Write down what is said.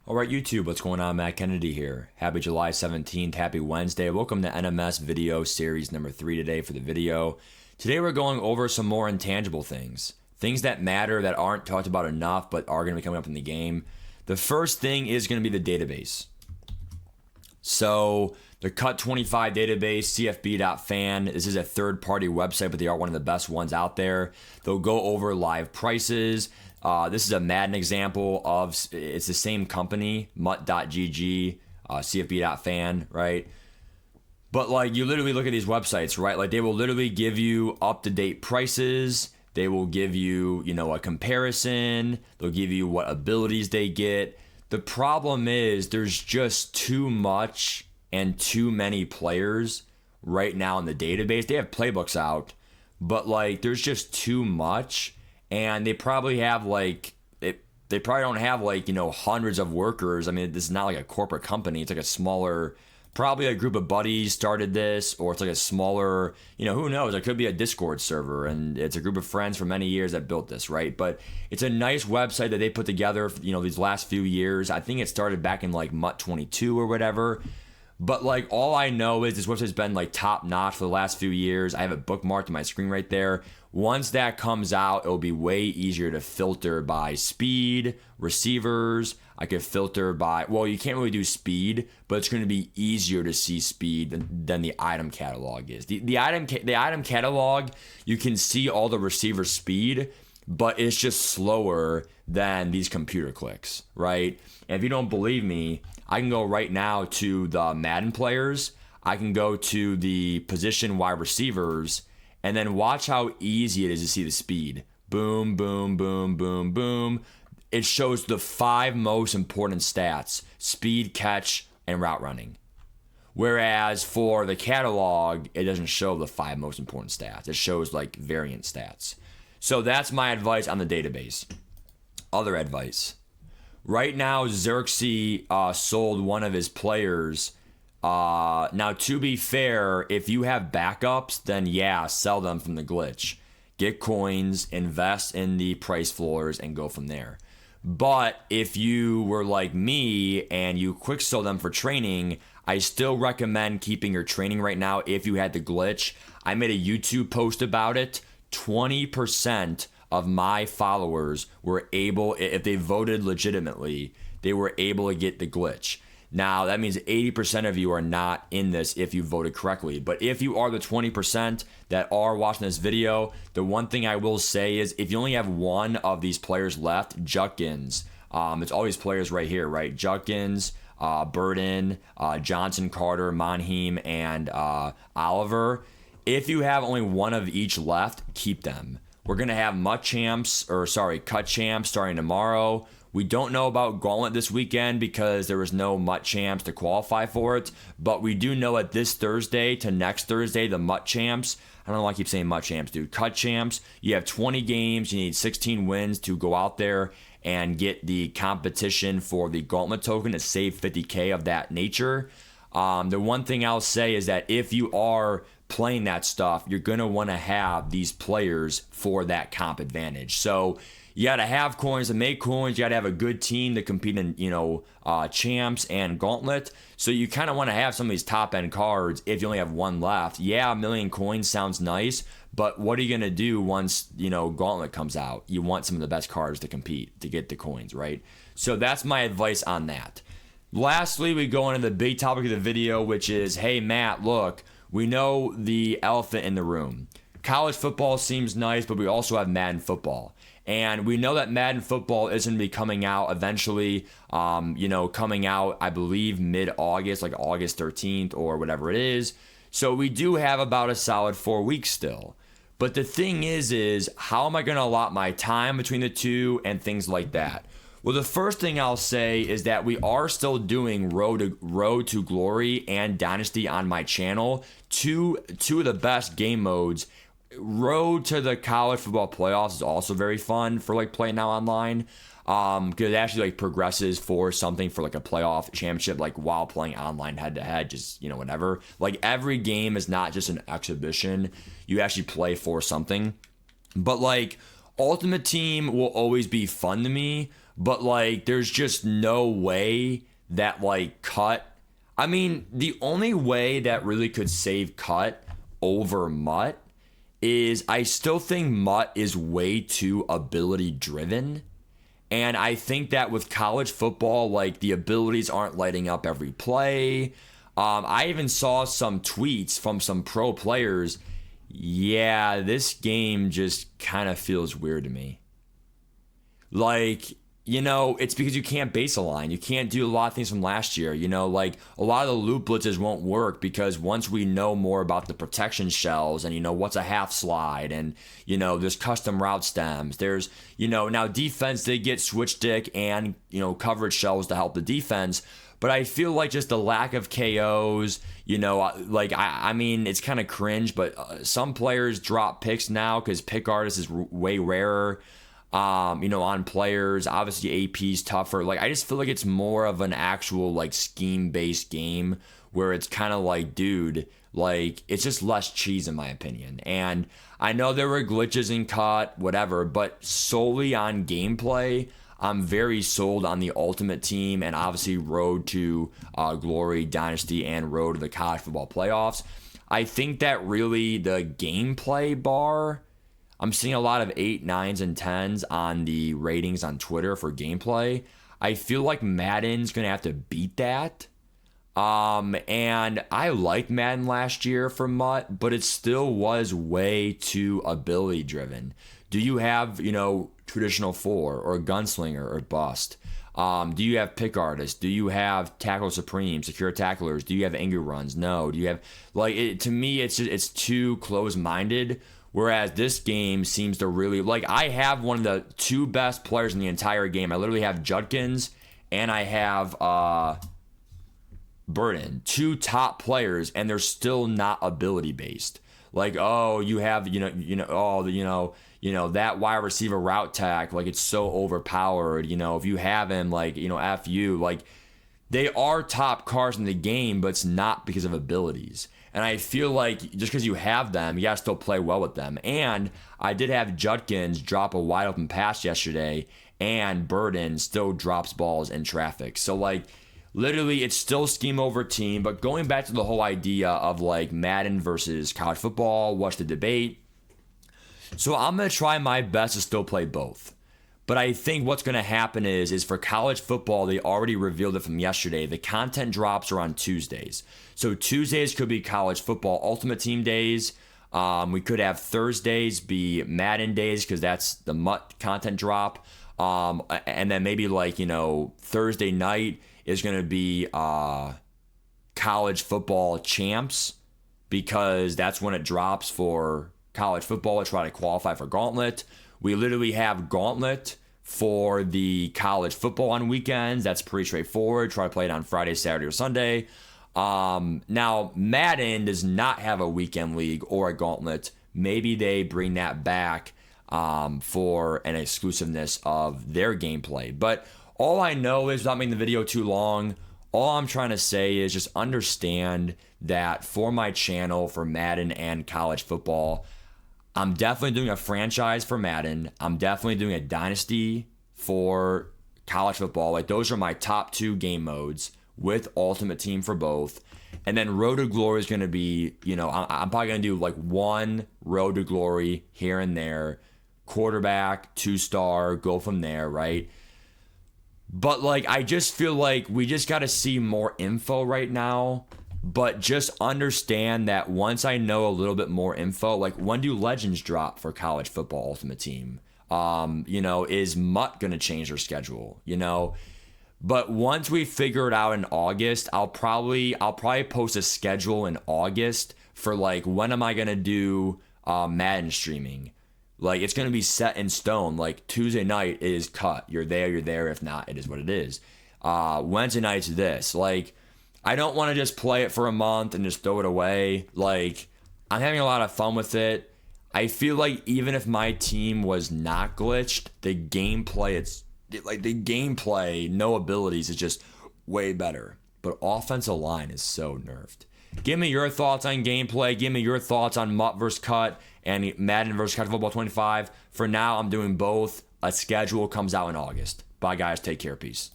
All right, YouTube, what's going on? Matt Kennedy here. Happy July 17th. Happy Wednesday. Welcome to NMS video series number 3 today for the video. Today we're going over some more intangible things. Things that matter that aren't talked about enough but are going to be coming up in the game. The first thing is going to be the database. So the Cut25 database, CFB.fan, this is a third-party website, but they are one of the best ones out there. They'll go over live prices. This is a Madden example of, it's the same company, mutt.gg, CFB.fan, right? But like you literally look at these websites, right? Like they will literally give you up-to-date prices. They will give you, a comparison. They'll give you what abilities they get. The problem is there's just too much and too many players right now in the database. They have playbooks out, but like there's just too much. And they probably have they probably don't have hundreds of workers. I mean, this is not like a corporate company. It's like a smaller, probably a group of buddies started this, or it's like a smaller, who knows? It could be a Discord server, and it's a group of friends for many years that built this, right? But it's a nice website that they put together, these last few years. I think it started back in like Mutt 22 or whatever. But like all I know is this website's been like top notch for the last few years. I have it bookmarked on my screen right there. Once that comes out, it'll be way easier to filter by speed, receivers. I could filter by, well, you can't really do speed, but it's going to be easier to see speed than the item catalog is. The item catalog, you can see all the receiver speed, but it's just slower than these computer clicks, right? And if you don't believe me, I can go right now to the Madden players. I can go to the position wide receivers, and then watch how easy it is to see the speed. Boom, boom, boom, boom, boom. It shows the 5 most important stats: speed, catch, and route running. Whereas for the catalog, it doesn't show the 5 most important stats. It shows like variant stats. So that's my advice on the database. Other advice. Right now, Xerxes sold one of his players. Now, to be fair, if you have backups, then yeah, sell them from the glitch. Get coins, invest in the price floors, and go from there. But if you were like me and you quick sold them for training, I still recommend keeping your training right now if you had the glitch. I made a YouTube post about it. 20% of my followers were able, if they voted legitimately, they were able to get the glitch. Now, that means 80% of you are not in this if you voted correctly. But if you are the 20% that are watching this video, the one thing I will say is if you only have one of these players left, Judkins, it's all these players right here, right? Judkins, Burden, Johnson, Carter, Monheim, and Oliver. If you have only one of each left, keep them. We're going to have Cut Champs starting tomorrow. We don't know about Gauntlet this weekend because there was no Mutt Champs to qualify for it. But we do know that this Thursday to next Thursday, the Mutt Champs, I don't know why I keep saying Mutt Champs, dude. Cut Champs, you have 20 games. You need 16 wins to go out there and get the competition for the Gauntlet token to save 50K of that nature. The one thing I'll say is that if you are playing that stuff, you're going to want to have these players for that comp advantage. So you got to have coins to make coins. You got to have a good team to compete in, champs and gauntlet. So you kind of want to have some of these top end cards if you only have one left. Yeah, 1 million coins sounds nice, but what are you going to do once, gauntlet comes out? You want some of the best cards to compete to get the coins, right? So that's my advice on that. Lastly, we go into the big topic of the video, which is, hey, Matt, look, we know the elephant in the room. College football seems nice, but we also have Madden football. And we know that Madden football is going to be coming out eventually, coming out, I believe, mid-August, like August 13th or whatever it is. So we do have about a solid 4 weeks still. But the thing is how am I going to allot my time between the two and things like that? Well, the first thing I'll say is that we are still doing Road to Glory and Dynasty on my channel, two of the best game modes. Road to the college football playoffs is also very fun for like playing now online, because it actually like progresses for something for like a playoff championship, like while playing online head to head, just whatever. Like every game is not just an exhibition; you actually play for something. But like Ultimate Team will always be fun to me. but like there's just no way that like cut. I mean, the only way that really could save cut over Mutt is I still think Mutt is way too ability driven. And I think that with college football, like the abilities aren't lighting up every play. I even saw some tweets from some pro players. Yeah, this game just kind of feels weird to me. Like, it's because you can't base a line. You can't do a lot of things from last year. Like a lot of the loop blitzes won't work because once we know more about the protection shells and what's a half slide and there's custom route stems. There's now defense they get switch stick and coverage shells to help the defense. But I feel like just the lack of KOs, like I mean it's kind of cringe, but some players drop picks now because pick artist is way rarer. On players, obviously AP's tougher. Like I just feel like it's more of an actual like scheme based game where it's kind of like, dude, like it's just less cheese in my opinion. And I know there were glitches in cut, whatever, but solely on gameplay, I'm very sold on the Ultimate Team and obviously Road to Glory, Dynasty, and Road to the College Football Playoffs. I think that really the gameplay bar, I'm seeing a lot of 8, 9s, and 10s on the ratings on Twitter for gameplay. I feel like Madden's going to have to beat that. And I liked Madden last year for Mutt, but it still was way too ability driven. Do you have, traditional 4 or gunslinger or bust? Do you have pick artists? Do you have tackle supreme, secure tacklers? Do you have angry runs? No. Do you have to me it's too close-minded. Whereas this game seems to really, like, I have one of the 2 best players in the entire game. I literally have Judkins and I have Burden, 2 top players, and they're still not ability based. Like, oh, you have, that wide receiver route tack, like it's so overpowered. If you have him, like, F you, like they are top cars in the game, but it's not because of abilities. And I feel like just because you have them, you got to still play well with them. And I did have Judkins drop a wide open pass yesterday, and Burden still drops balls in traffic. So, like, literally, it's still scheme over team. But going back to the whole idea of, like, Madden versus college football, what's the debate? So I'm going to try my best to still play both. But I think what's going to happen is for college football, they already revealed it from yesterday. The content drops are on Tuesdays. So Tuesdays could be college football Ultimate Team days. We could have Thursdays be Madden days because that's the Mutt content drop. And then maybe Thursday night is going to be college football champs because that's when it drops for college football to try to qualify for Gauntlet. We literally have Gauntlet for the college football on weekends. That's pretty straightforward. Try to play it on Friday, Saturday, or Sunday. Now, Madden does not have a weekend league or a Gauntlet. Maybe they bring that back for an exclusiveness of their gameplay. But all I know is, without making the video too long, all I'm trying to say is just understand that for my channel, for Madden and college football, I'm definitely doing a franchise for Madden. I'm definitely doing a dynasty for college football. Like, those are my top 2 game modes with Ultimate Team for both. And then Road to Glory is going to be, I'm probably going to do like 1 Road to Glory here and there. Quarterback, 2-star, go from there, right? But like, I just feel like we just got to see more info right now. But just understand that once I know a little bit more info, like, when do legends drop for college football Ultimate Team? Is Mutt going to change their schedule? But once we figure it out in August, I'll probably post a schedule in August for like, when am I going to do Madden streaming? Like, it's going to be set in stone. Like, Tuesday night is cut. You're there. If not, it is what it is. Wednesday night's this. Like, I don't want to just play it for a month and just throw it away. Like, I'm having a lot of fun with it. I feel like even if my team was not glitched, the gameplay, no abilities, is just way better. But offensive line is so nerfed. Give me your thoughts on gameplay. Give me your thoughts on Mutt vs. Cut and Madden vs. College Football 25. For now, I'm doing both. A schedule comes out in August. Bye, guys. Take care. Peace.